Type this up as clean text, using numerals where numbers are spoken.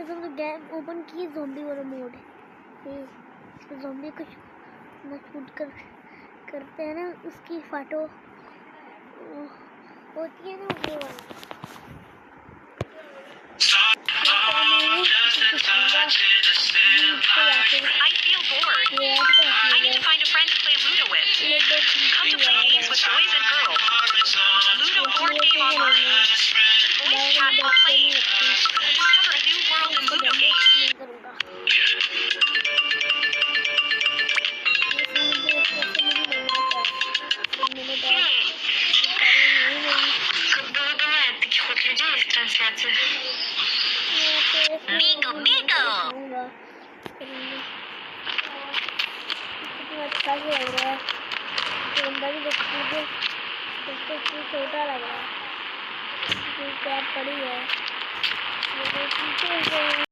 तो game open की, zombie वाला मोड है। ज़ॉम्बी को शूट करते हैं ना, उसकी फोटो होती है ना वो वाला। I feel bored. I need to find a friend to play Ludo with. Come to play games with boys and girls. Ludo board game online. Voice chat for playing. Discover a new world in Ludo games. Migo, Migo! अच्छा भी लग रहा है, बंदा भी छोटा लग रहा है, कैप पड़ी है।